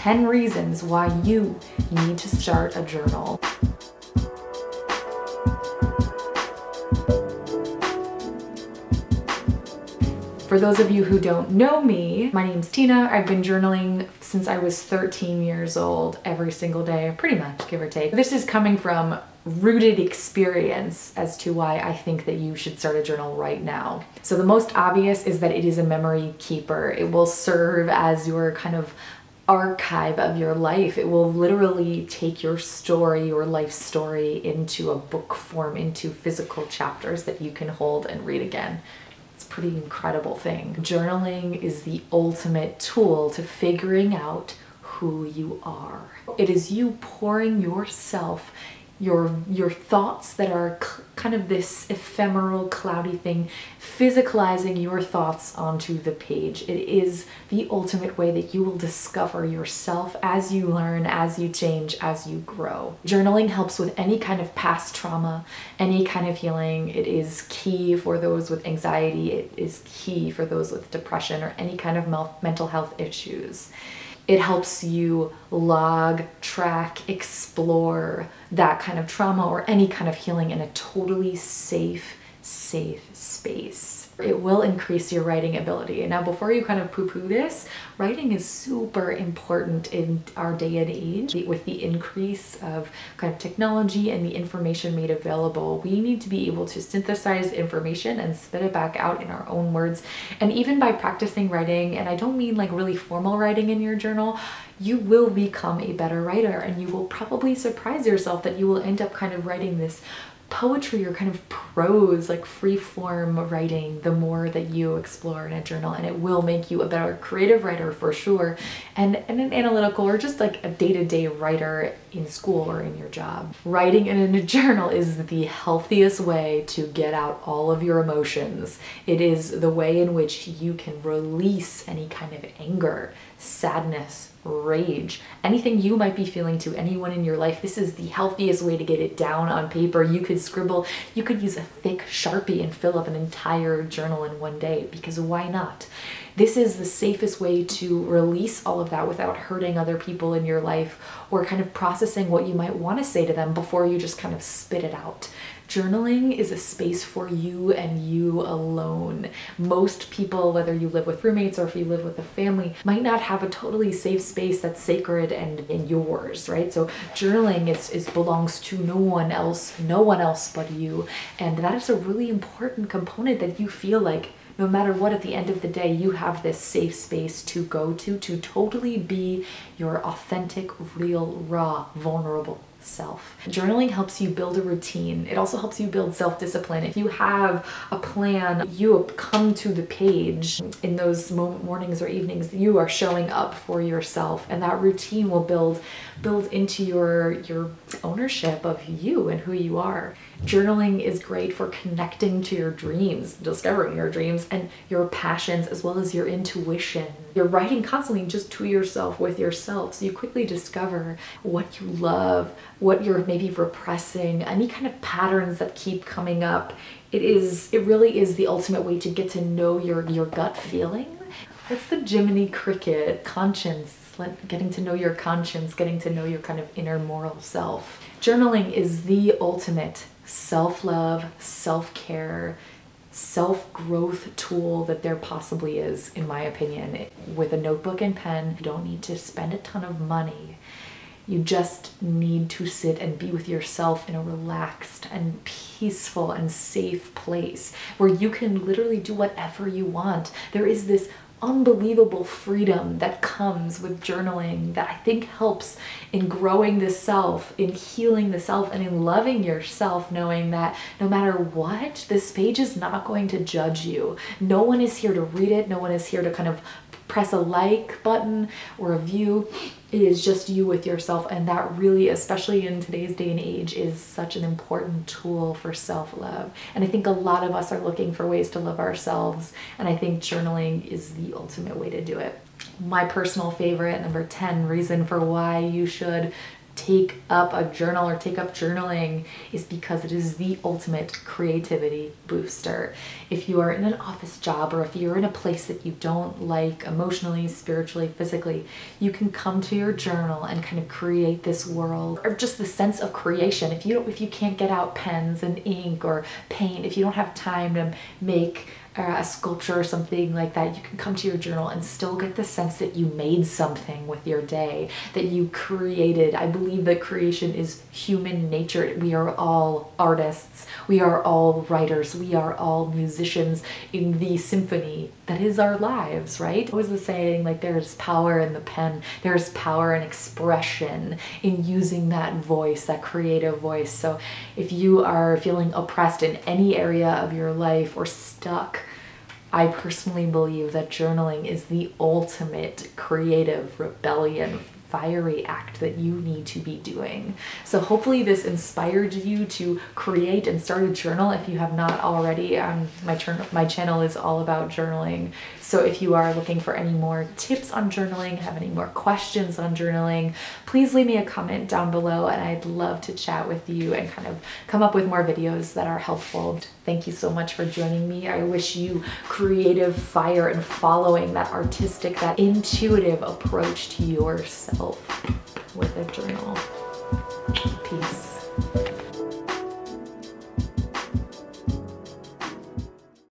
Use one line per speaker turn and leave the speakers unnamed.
10 reasons why you need to start a journal. For those of you who don't know me, my name's Tina. I've been journaling since I was 13 years old, every single day, pretty much, give or take. This is coming from rooted experience as to why I think that you should start a journal right now. So the most obvious is that it is a memory keeper. It will serve as your kind of archive of your life. It will literally take your story, your life story, into a book form, into physical chapters that you can hold and read again. It's a pretty incredible thing. Journaling is the ultimate tool to figuring out who you are. It is you pouring yourself, your thoughts that are kind of this ephemeral, cloudy thing, physicalizing your thoughts onto the page. It is the ultimate way that you will discover yourself as you learn, as you change, as you grow. Journaling helps with any kind of past trauma, any kind of healing. It is key for those with anxiety. It is key for those with depression or any kind of mental health issues. It helps you log, track, explore that kind of trauma or any kind of healing in a totally safe space. It will increase your writing ability. And now before you kind of poo-poo this, writing is super important in our day and age. With the increase of kind of technology and the information made available, we need to be able to synthesize information and spit it back out in our own words. And even by practicing writing, and I don't mean like really formal writing in your journal, you will become a better writer, and you will probably surprise yourself that you will end up kind of writing this poetry or kind of prose, like free form writing, the more that you explore in a journal, and it will make you a better creative writer for sure, and an analytical or just like a day-to-day writer in school or in your job. Writing in a journal is the healthiest way to get out all of your emotions. It is the way in which you can release any kind of anger, sadness, rage, anything you might be feeling to anyone in your life. This is the healthiest way to get it down on paper. You could scribble, you could use a thick Sharpie and fill up an entire journal in one day, because why not? This is the safest way to release all of that without hurting other people in your life or kind of processing what you might want to say to them before you just kind of spit it out. Journaling is a space for you and you alone. Most people, whether you live with roommates or if you live with a family, might not have a totally safe space that's sacred and yours, right? So journaling belongs to no one else but you. And that is a really important component, that you feel like no matter what, at the end of the day, you have this safe space to go to totally be your authentic, real, raw, vulnerable self. Journaling helps you build a routine. It also helps you build self-discipline. If you have a plan, you come to the page in those mornings or evenings, you are showing up for yourself, and that routine will build into your ownership of you and who you are. Journaling is great for connecting to your dreams, discovering your dreams and your passions, as well as your intuition. You're writing constantly just to yourself, with yourself, so you quickly discover what you love, what you're maybe repressing, any kind of patterns that keep coming up. It really is the ultimate way to get to know your gut feeling. That's the Jiminy Cricket, conscience. Getting to know your conscience, getting to know your kind of inner moral self. Journaling is the ultimate self-love, self-care, self-growth tool that there possibly is, in my opinion. With a notebook and pen, you don't need to spend a ton of money. You just need to sit and be with yourself in a relaxed and peaceful and safe place where you can literally do whatever you want. There is this unbelievable freedom that comes with journaling that I think helps in growing the self, in healing the self, and in loving yourself, knowing that no matter what, this page is not going to judge you. No one is here to read it. No one is here to kind of press a like button or a view. It is just you with yourself, and that really, especially in today's day and age, is such an important tool for self-love. And I think a lot of us are looking for ways to love ourselves, and I think journaling is the ultimate way to do it. My personal favorite, number 10 reason for why you should take up a journal or take up journaling is because it is the ultimate creativity booster. If you are in an office job, or if you're in a place that you don't like emotionally, spiritually, physically, you can come to your journal and kind of create this world, or just the sense of creation. If you can't get out pens and ink or paint, if you don't have time to make a sculpture or something like that, you can come to your journal and still get the sense that you made something with your day, that you created. I believe that creation is human nature. We are all artists. We are all writers. We are all musicians in the symphony that is our lives, right? What was the saying? Like, there's power in the pen. There's power in expression, in using that voice, that creative voice. So if you are feeling oppressed in any area of your life or stuck, I personally believe that journaling is the ultimate creative rebellion, fiery act that you need to be doing. So hopefully this inspired you to create and start a journal if you have not already. My channel is all about journaling. So if you are looking for any more tips on journaling, have any more questions on journaling, please leave me a comment down below and I'd love to chat with you and kind of come up with more videos that are helpful. Thank you so much for joining me. I wish you creative fire and following that artistic, that intuitive approach to yourself with a journal.